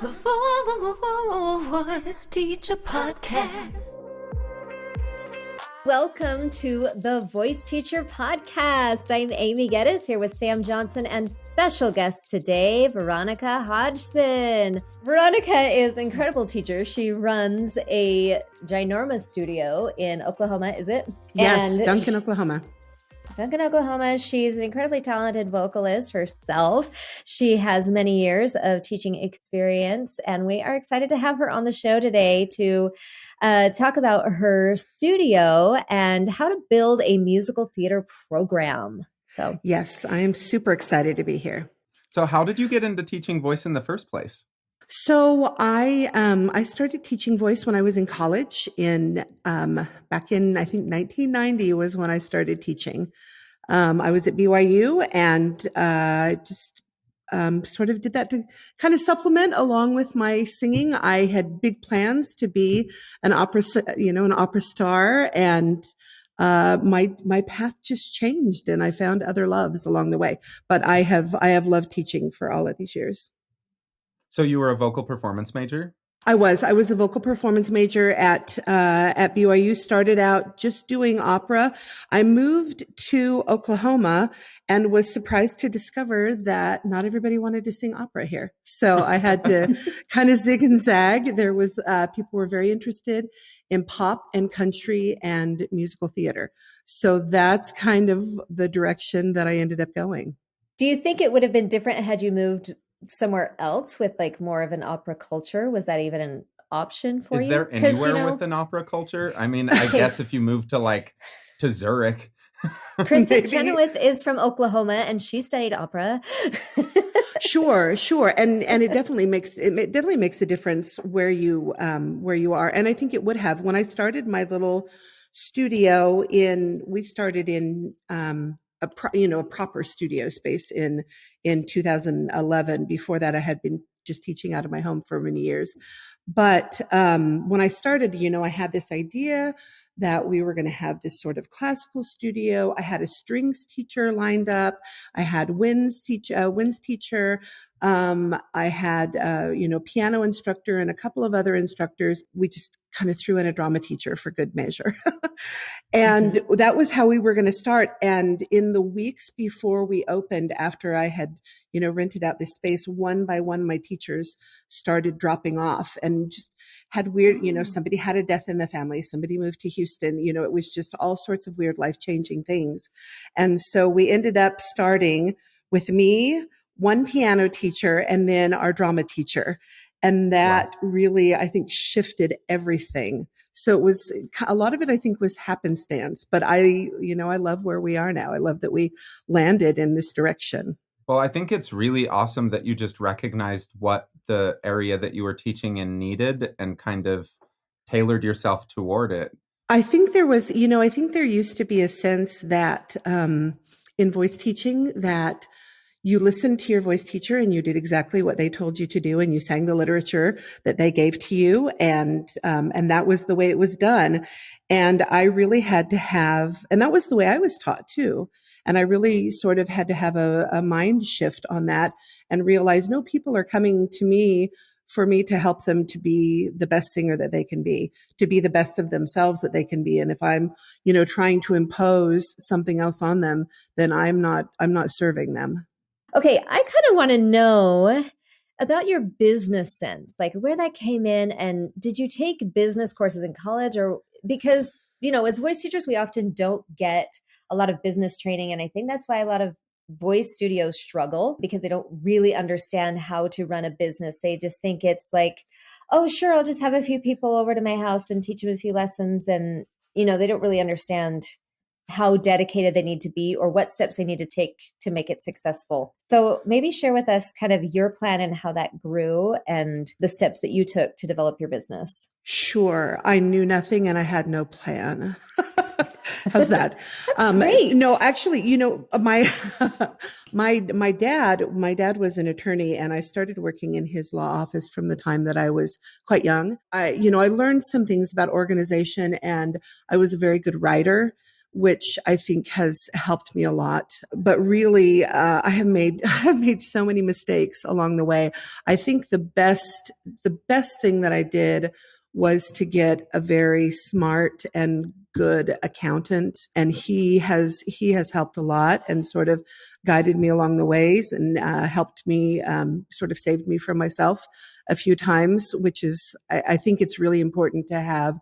The Voice Teacher Podcast. Welcome to the Voice Teacher Podcast. I'm Amy Geddes here with Sam Johnson and special guest today, Veronica Hodgson. Veronica is an incredible teacher. She runs a ginormous studio in Oklahoma, is it? Yes, Duncan, Oklahoma. Duncan, Oklahoma. She's an incredibly talented vocalist herself. She has many years of teaching experience, and we are excited to have her on the show today to talk about her studio and how to build a musical theater program. So, yes, I am super excited to be here. So how did you get into teaching voice in the first place? So I started teaching voice when I was in college back in, I think 1990 was when I started teaching. I was at BYU and just sort of did that to kind of supplement along with my singing. I had big plans to be an opera star, and my path just changed, and I found other loves along the way. But I have loved teaching for all of these years. So you were a vocal performance major? I was a vocal performance major at BYU, started out just doing opera. I moved to Oklahoma and was surprised to discover that not everybody wanted to sing opera here. So I had to kind of zig and zag. There was, people were very interested in pop and country and musical theater. So that's kind of the direction that I ended up going. do you think it would have been different had you moved somewhere else with like more of an opera culture? Was that even an option for you? Is there anywhere with an opera culture? I mean, I guess if you moved to Zurich. Kristen Chenoweth is from Oklahoma and she studied opera. Sure. And it definitely makes a difference where you are. And I think it would have. When I started my little studio we started in a proper studio space in 2011. Before that, I had been just teaching out of my home for many years. But when I started, I had this idea that we were going to have this sort of classical studio. I had a strings teacher lined up. I had winds teacher. I had piano instructor and a couple of other instructors. We just kind of threw in a drama teacher for good measure. And that was how we were going to start. And in the weeks before we opened, after I had, rented out this space, one by one, my teachers started dropping off and just had weird, somebody had a death in the family. Somebody moved to Houston. It was just all sorts of weird life-changing things. And so we ended up starting with me, one piano teacher, and then our drama teacher. And that really, I think, shifted everything. So it was a lot of it, I think, was happenstance. But I love where we are now. I love that we landed in this direction. Well, I think it's really awesome that you just recognized what the area that you were teaching in needed and kind of tailored yourself toward it. I think there was, I think there used to be a sense that in voice teaching that you listened to your voice teacher and you did exactly what they told you to do, and you sang the literature that they gave to you, and that was the way it was done. And I really had to have, and that was the way I was taught too. And I really sort of had to have a mind shift on that and realize, no, people are coming to me for me to help them to be the best singer that they can be, to be the best of themselves that they can be. And if I'm, trying to impose something else on them, then I'm not serving them. Okay, I kind of want to know about your business sense, like where that came in. And did you take business courses in college? Or because, as voice teachers, we often don't get a lot of business training. And I think that's why a lot of voice studios struggle, because they don't really understand how to run a business. They just think it's like, oh, sure, I'll just have a few people over to my house and teach them a few lessons. And, they don't really understand how dedicated they need to be or what steps they need to take to make it successful. So maybe share with us kind of your plan and how that grew and the steps that you took to develop your business. Sure. I knew nothing and I had no plan. How's that? Great. No, actually, my dad was an attorney, and I started working in his law office from the time that I was quite young. I learned some things about organization, and I was a very good writer which I think has helped me a lot. But really, I have made so many mistakes along the way. I think the best thing that I did was to get a very smart and good accountant, and he has helped a lot and sort of guided me along the ways, and helped me, sort of saved me from myself a few times, which is, I think it's really important to have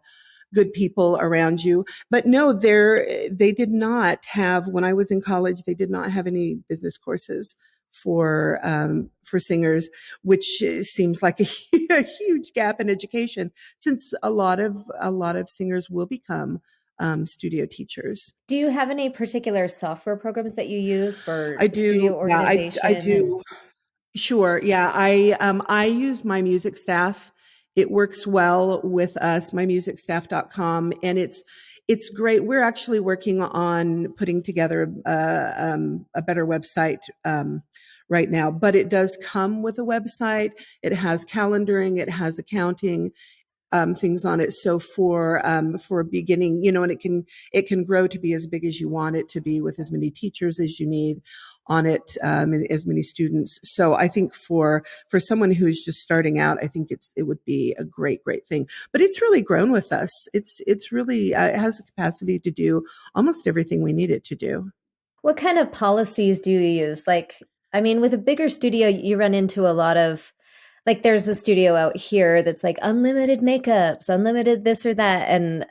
good people around you. But no, they did not have, when I was in college, they did not have any business courses for singers, which seems like a huge gap in education, since a lot of singers will become studio teachers. Do you have any particular software programs that you use for I do. studio Yeah, organization? I do. Sure. Yeah. I use My Music Staff. It works well with us, mymusicstaff.com, and it's great. We're actually working on putting together a better website right now, but it does come with a website. It has calendaring, it has accounting, things on it. So for beginning, and it can grow to be as big as you want it to be, with as many teachers as you need on it, and as many students. So I think for someone who's just starting out, I think it would be a great thing. But it's really grown with us. It's really, it has the capacity to do almost everything we need it to do. What kind of policies do you use? Like, I mean, with a bigger studio, you run into a lot of, like, there's a studio out here that's like unlimited makeups, unlimited this or that. And,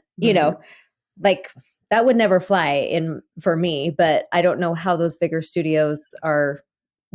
like, that would never fly for me, but I don't know how those bigger studios are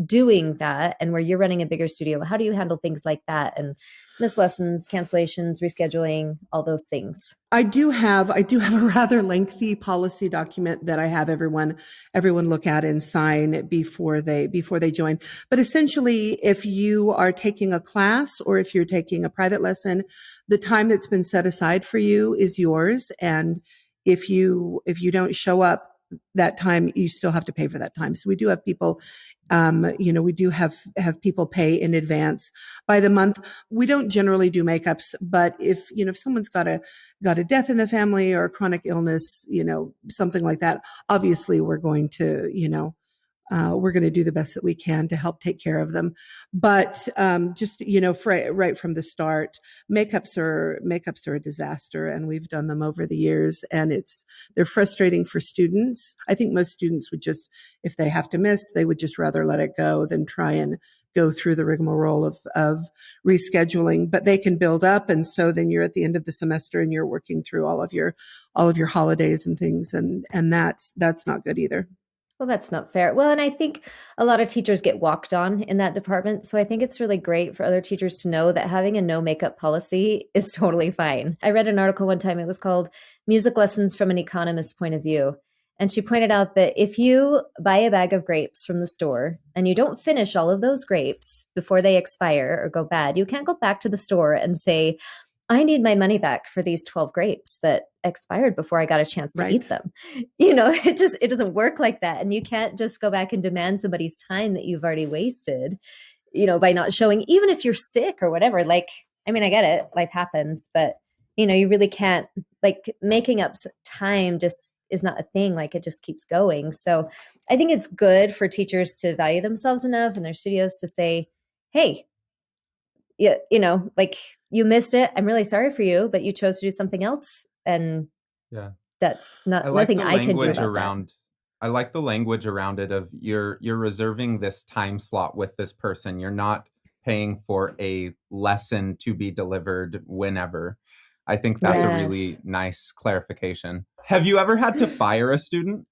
doing that. And where you're running a bigger studio, how do you handle things like that? And miss lessons, cancellations, rescheduling, all those things. I do have a rather lengthy policy document that I have everyone look at and sign before they join. But essentially, if you are taking a class or if you're taking a private lesson, the time that's been set aside for you is yours. And if you don't show up that time, you still have to pay for that time. So we do have people, we do have people pay in advance by the month. We don't generally do makeups, but if someone's got a death in the family or a chronic illness, something like that, obviously we're going to, we're going to do the best that we can to help take care of them. But just right from the start, makeups are a disaster, and we've done them over the years, and they're frustrating for students. I think most students would just, if they have to miss, they would just rather let it go than try and go through the rigmarole of rescheduling. But they can build up, and so then you're at the end of the semester and you're working through all of your holidays and things, and that's not good either. Well, that's not fair. Well, and I think a lot of teachers get walked on in that department. So I think it's really great for other teachers to know that having a no makeup policy is totally fine. I read an article one time, it was called Music Lessons from an Economist's Point of View. And she pointed out that if you buy a bag of grapes from the store and you don't finish all of those grapes before they expire or go bad, you can't go back to the store and say, I need my money back for these 12 grapes that expired before I got a chance to eat them. It doesn't work like that. And you can't just go back and demand somebody's time that you've already wasted, by not showing, even if you're sick or whatever. Like, I mean, I get it, life happens, but you really can't, like, making up time just is not a thing. Like, it just keeps going. So I think it's good for teachers to value themselves enough in their studios to say, hey, like, you missed it. I'm really sorry for you, but you chose to do something else. And that's nothing I can do about that. I like the language around it of you're reserving this time slot with this person. You're not paying for a lesson to be delivered whenever. I think that's a really nice clarification. Have you ever had to fire a student?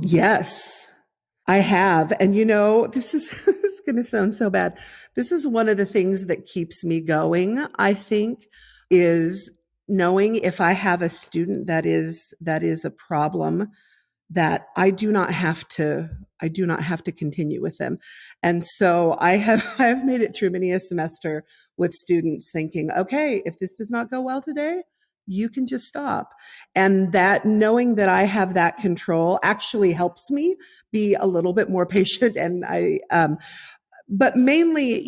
Yes, I have. And this is going to sound so bad. This is one of the things that keeps me going, I think, is knowing if I have a student that is a problem, that I do not have to continue with them. And so I have made it through many a semester with students thinking, okay, if this does not go well today, you can just stop. And that, knowing that I have that control, actually helps me be a little bit more patient. And but mainly,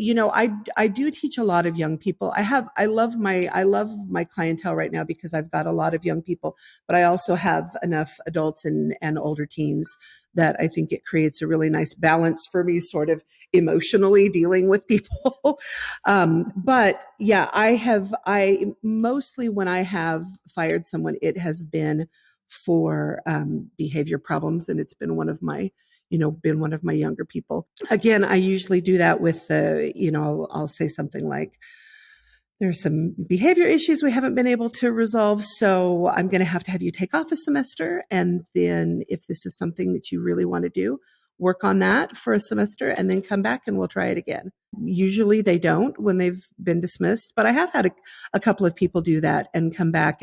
I do teach a lot of young people. I love my clientele right now because I've got a lot of young people, but I also have enough adults and older teens that I think it creates a really nice balance for me, sort of emotionally dealing with people. But yeah, I mostly, when I have fired someone, it has been for behavior problems, and it's been one of my younger people. Again, I usually do that with I'll say something like, there's some behavior issues we haven't been able to resolve, so I'm going to have you take off a semester. And then if this is something that you really want to do, work on that for a semester and then come back and we'll try it again. Usually they don't when they've been dismissed, but I have had a couple of people do that and come back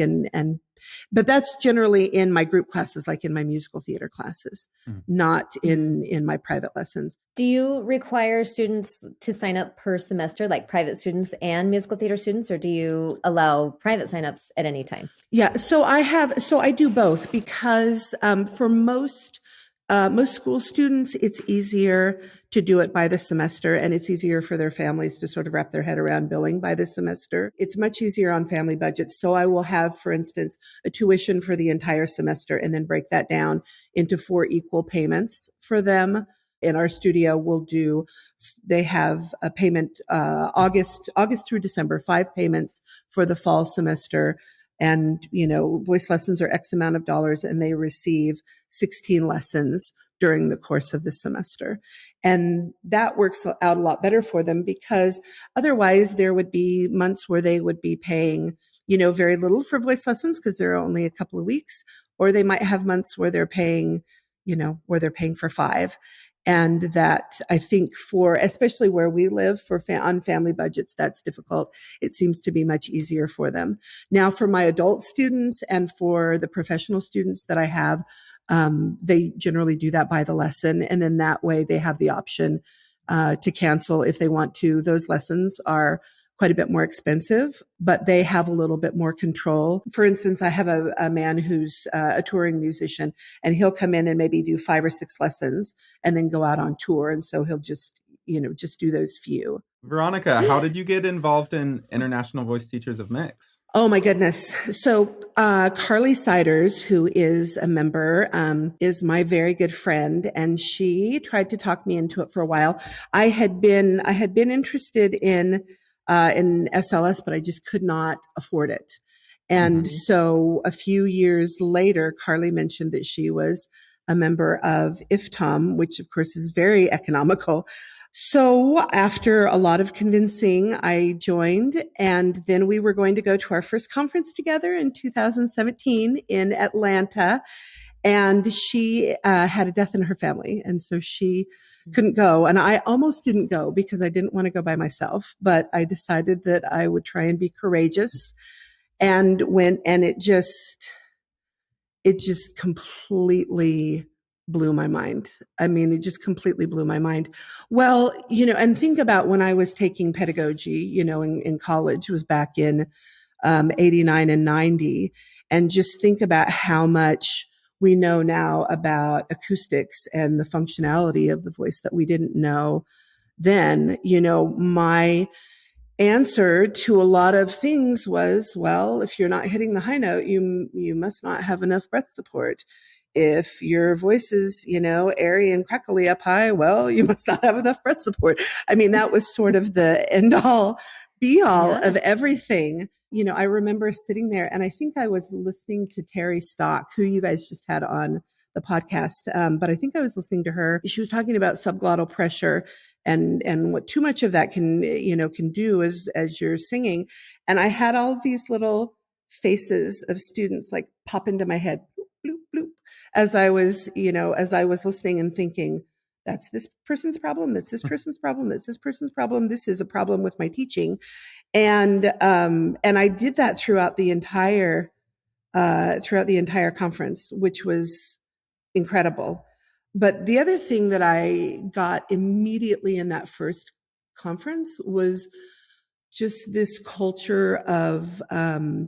but that's generally in my group classes, like in my musical theater classes, not in my private lessons. Do you require students to sign up per semester, like private students and musical theater students, or do you allow private signups at any time? Yeah, so I do both because for most school students, it's easier to do it by the semester, and it's easier for their families to sort of wrap their head around billing by the semester. It's much easier on family budgets. So I will have, for instance, a tuition for the entire semester and then break that down into 4 equal payments for them. In our studio, they have a payment, August through December, 5 payments for the fall semester. And, voice lessons are X amount of dollars, and they receive 16 lessons during the course of the semester. And that works out a lot better for them, because otherwise there would be months where they would be paying, very little for voice lessons because they're only a couple of weeks, or they might have months where they're paying, for 5. And that, I think, especially where we live, on family budgets, that's difficult. It seems to be much easier for them. Now, for my adult students and for the professional students that I have, they generally do that by the lesson. And then that way they have the option to cancel if they want to. Those lessons are quite a bit more expensive, but they have a little bit more control. For instance, I have a man who's a touring musician, and he'll come in and maybe do 5 or 6 lessons and then go out on tour. And so he'll just do those few. Veronica, how did you get involved in International Voice Teachers of Mix? Oh my goodness. So, Carly Siders, who is a member, is my very good friend, and she tried to talk me into it for a while. I had been interested in SLS, but I just could not afford it. And so a few years later, Carly mentioned that she was a member of IFTOM, which of course is very economical. So after a lot of convincing, I joined, and then we were going to go to our first conference together in 2017 in Atlanta. And she had a death in her family, and so she couldn't go. And I almost didn't go because I didn't want to go by myself, but I decided that I would try and be courageous and went, and it just completely blew my mind. I mean, it just completely blew my mind. Well, and think about when I was taking pedagogy, in college, it was back in 89 and 90. And just think about how much we know now about acoustics and the functionality of the voice that we didn't know then. My answer to a lot of things was, well, if you're not hitting the high note, you must not have enough breath support. If your voice is, airy and crackly up high, well, you must not have enough breath support. I mean, that was sort of the end all be all of everything. I remember sitting there, and I think I was listening to Terry Stock, who you guys just had on the podcast. But I think I was listening to her. She was talking about subglottal pressure and what too much of that can do as you're singing. And I had all of these little faces of students like pop into my head, bloop, bloop, bloop, as I was listening and thinking, that's this person's problem. That's this person's problem. That's this person's problem. This is a problem with my teaching. And I did that throughout the entire conference, which was incredible. But the other thing that I got immediately in that first conference was just this culture of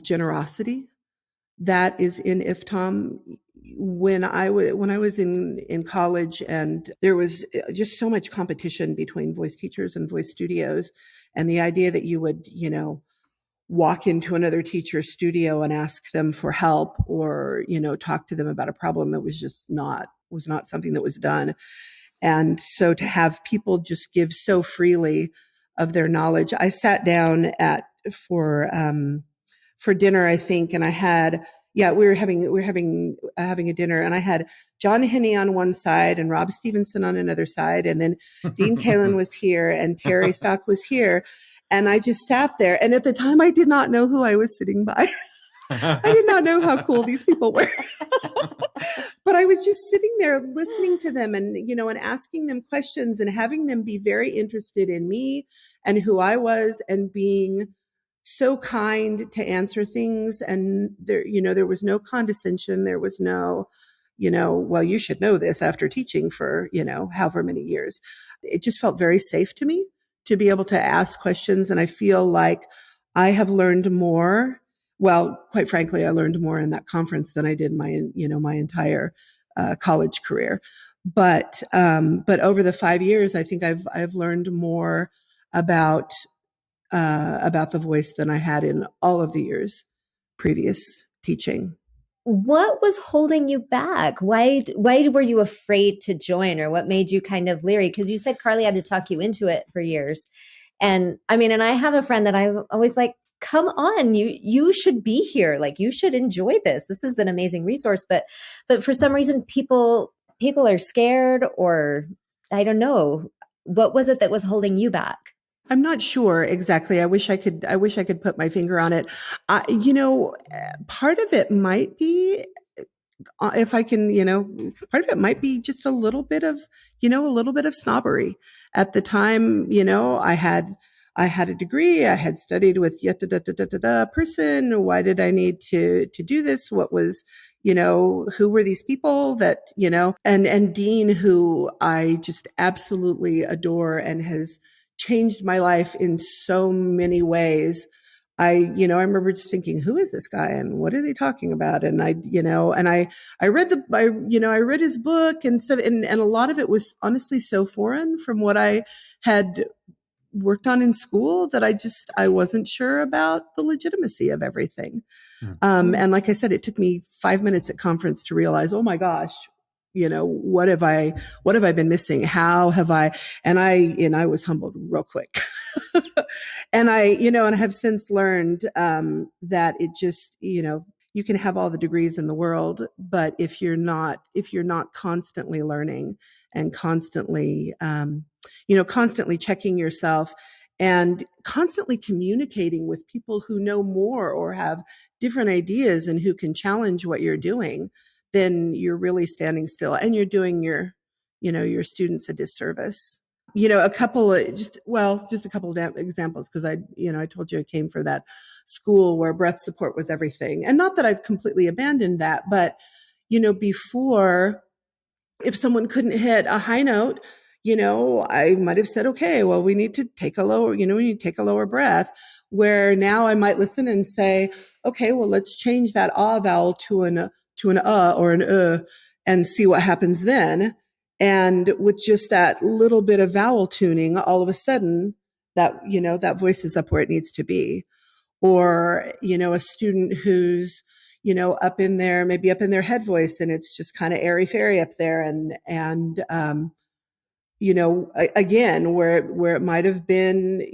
generosity that is in IFTOM. When I was in college, and there was just so much competition between voice teachers and voice studios, and the idea that you would, walk into another teacher's studio and ask them for help, or, talk to them about a problem, that was not something that was done. And so to have people just give so freely of their knowledge, I sat down for dinner, I think, and I had, we were having a dinner, and I had John Henney on one side and Rob Stevenson on another side, and then Dean Kalin was here and Terry Stock was here, and I just sat there. And at the time, I did not know who I was sitting by. I did not know how cool these people were. But I was just sitting there listening to them, and, and asking them questions, and having them be very interested in me and who I was, and being so kind to answer things. And there was no condescension. There was no, well, you should know this after teaching for, however many years. It just felt very safe to me to be able to ask questions. And I feel like I have learned more. Well, quite frankly, I learned more in that conference than I did my entire college career. But over the 5 years, I think I've learned more about the voice than I had in all of the years previous teaching. What was holding you back? Why were you afraid to join, or what made you kind of leery? Because you said Carly had to talk you into it for years. And and I have a friend that I've always like, come on, you should be here. Like, you should enjoy this. This is an amazing resource. But for some reason, people are scared, or I don't know. What was it that was holding you back? I'm not sure exactly. I wish I could put my finger on it. Part of it might be, if I can, part of it might be just a little bit of snobbery. At the time, I had a degree. I had studied with person. Why did I need to do this? What was, who were these people that, and Dean, who I just absolutely adore and has changed my life in so many ways. I remember just thinking, who is this guy and what are they talking about? And I read his book and stuff. And a lot of it was honestly so foreign from what I had worked on in school that I wasn't sure about the legitimacy of everything. Mm-hmm. And like I said, it took me 5 minutes at conference to realize, oh my gosh, what have I been missing? How have I, and I was humbled real quick. And I have since learned, that it just, you can have all the degrees in the world, but if you're not constantly learning and constantly checking yourself and constantly communicating with people who know more or have different ideas and who can challenge what you're doing, then you're really standing still and you're doing your students a disservice. A couple of just a couple of examples, because I told you I came from that school where breath support was everything. And not that I've completely abandoned that, but, before, if someone couldn't hit a high note, I might have said, okay, well, we need to take a lower breath, where now I might listen and say, okay, well, let's change that ah vowel to an or an and see what happens then. And with just that little bit of vowel tuning, all of a sudden that voice is up where it needs to be. Or, a student who's, up in their head voice, and it's just kind of airy fairy up there. And again, where it might have been,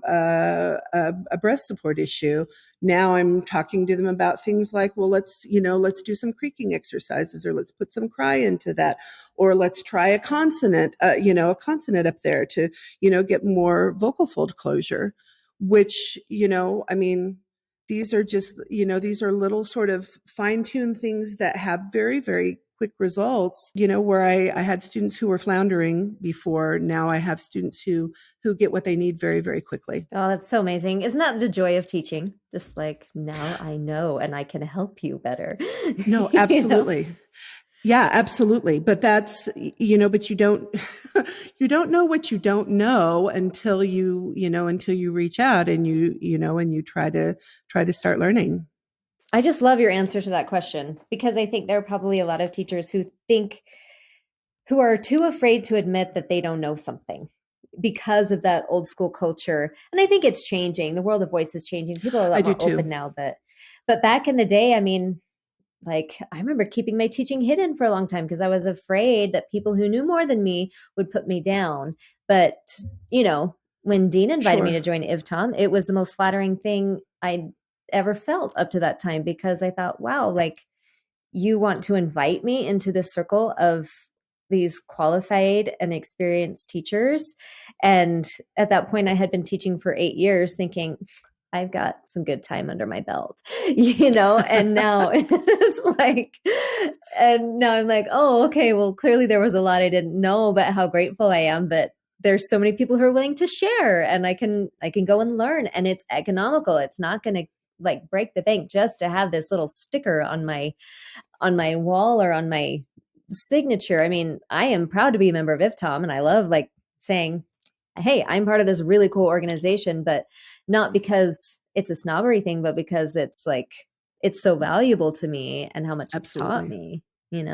a breath support issue. Now I'm talking to them about things like, well, let's do some creaking exercises, or let's put some cry into that, or let's try a consonant up there to, get more vocal fold closure, which, these are just, these are little sort of fine-tuned things that have very, very quick results, where I had students who were floundering before. Now I have students who get what they need very, very quickly. Oh, that's so amazing. Isn't that the joy of teaching? Just like, now I know and I can help you better. No, absolutely. Yeah, absolutely. But that's, but you don't know what you don't know until you reach out and you try to start learning. I just love your answer to that question, because I think there are probably a lot of teachers who are too afraid to admit that they don't know something because of that old school culture. And I think it's changing. The world of voice is changing. People are a I lot do more too. open now, but back in the day, I mean, like, I remember keeping my teaching hidden for a long time because I was afraid that people who knew more than me would put me down. But, when Dean invited me to Sure. join IVTOM, it was the most flattering thing I'd ever felt up to that time, because I thought, wow, like, you want to invite me into this circle of these qualified and experienced teachers. And at that point, I had been teaching for 8 years, thinking, I've got some good time under my belt, and now it's like, and now I'm like, oh, okay, well, clearly there was a lot I didn't know, but how grateful I am that there's so many people who are willing to share, and I can go and learn, and it's economical. It's not going to like break the bank just to have this little sticker on my wall or on my signature. I mean, I am proud to be a member of IFTOM, and I love like saying, hey, I'm part of this really cool organization, but not because it's a snobbery thing, but because it's like, it's so valuable to me and how much it's taught Absolutely. me.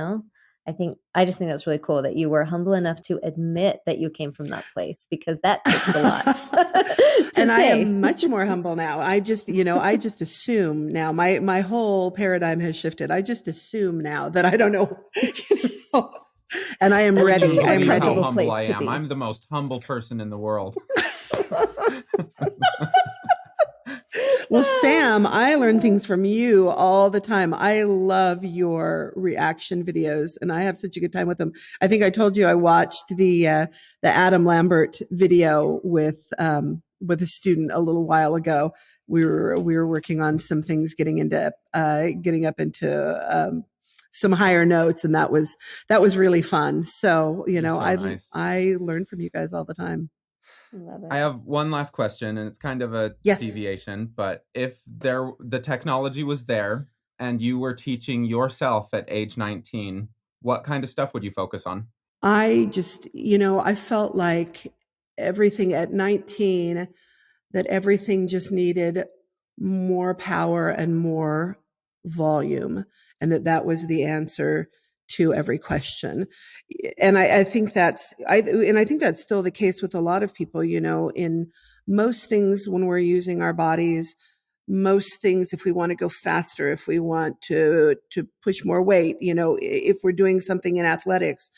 I just think that's really cool that you were humble enough to admit that you came from that place, because that takes a lot to And I say. am much more humble now. I just assume now, my whole paradigm has shifted. I just assume now that I don't know, and I am That's ready. such a I am You know how comfortable ready. humble place I to am. be. I'm the most humble person in the world. Well, Sam, I learn things from you all the time. I love your reaction videos, and I have such a good time with them. I think I told you I watched the Adam Lambert video with a student a little while ago. We were working on some things, getting up into some higher notes, and that was really fun. So You're so nice. I learn from you guys all the time. Love I it. have one last question, and it's kind of a Yes. deviation, but if the technology was there and you were teaching yourself at age 19, what kind of stuff would you focus on? I just, I felt like everything at 19, that everything just needed more power and more volume, and that was the answer to every question. And I think I think that's still the case with a lot of people, in most things when we're using our bodies, most things, if we want to go faster, if we want to push more weight, if we're doing something in athletics,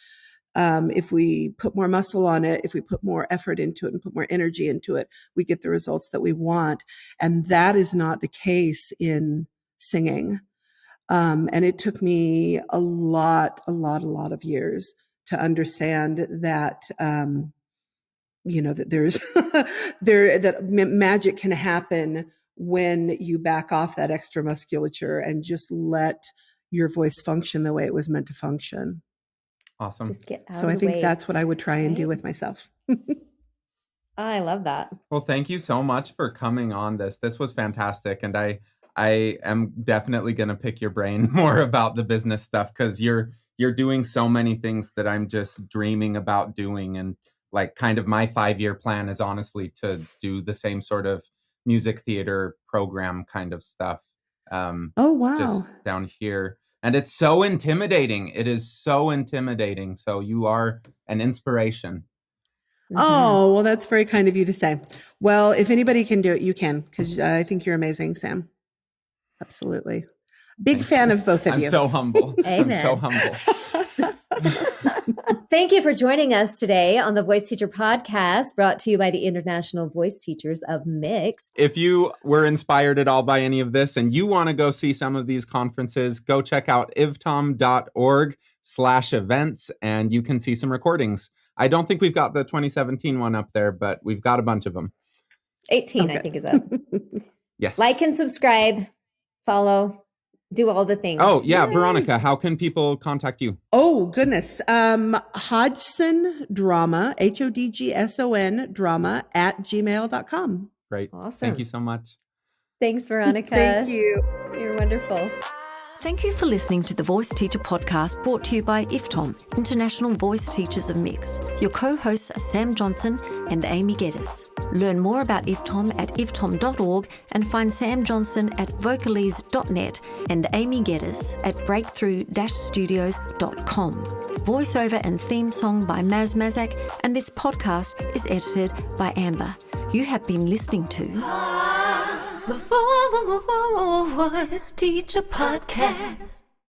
if we put more muscle on it, if we put more effort into it and put more energy into it, we get the results that we want. And that is not the case in singing. And it took me a lot of years to understand that, that there's that magic can happen when you back off that extra musculature and just let your voice function the way it was meant to function. Awesome. Just get out So of I the think way. that's what I would try and do Right? with myself. I love that. Well, thank you so much for coming on this. This was fantastic, and I am definitely going to pick your brain more about the business stuff, because you're doing so many things that I'm just dreaming about doing. And like, kind of my 5-year plan is honestly to do the same sort of music theater program kind of stuff. Oh, wow. Just down here. And it's so intimidating. It is so intimidating. So you are an inspiration. Oh, well, that's very kind of you to say. Well, if anybody can do it, you can, because I think you're amazing, Sam. Absolutely. Big fan of both of I'm you. so humble. I'm so Amen. humble. Thank you for joining us today on the Voice Teacher Podcast, brought to you by the International Voice Teachers of Mix. If you were inspired at all by any of this and you want to go see some of these conferences, go check out ivtom.org/events, and you can see some recordings. I don't think we've got the 2017 one up there, but we've got a bunch of them. 18, I think, is up. Yes. Like and subscribe, follow, do all the things. Oh, yeah. Yay. Veronica, how can people contact you? Oh, goodness. Hodgson Drama, HODGSON drama @gmail.com. Great. Awesome. Thank you so much. Thanks, Veronica. Thank you. You're wonderful. Thank you for listening to the Voice Teacher Podcast, brought to you by IFTOM, International Voice Teachers of Mix. Your co-hosts are Sam Johnson and Amy Geddes. Learn more about IFTOM at iftom.org and find Sam Johnson at vocalese.net and Amy Geddes at breakthrough-studios.com. Voiceover and theme song by Maz Mazak, and this podcast is edited by Amber. You have been listening to the Voice Teacher Podcast.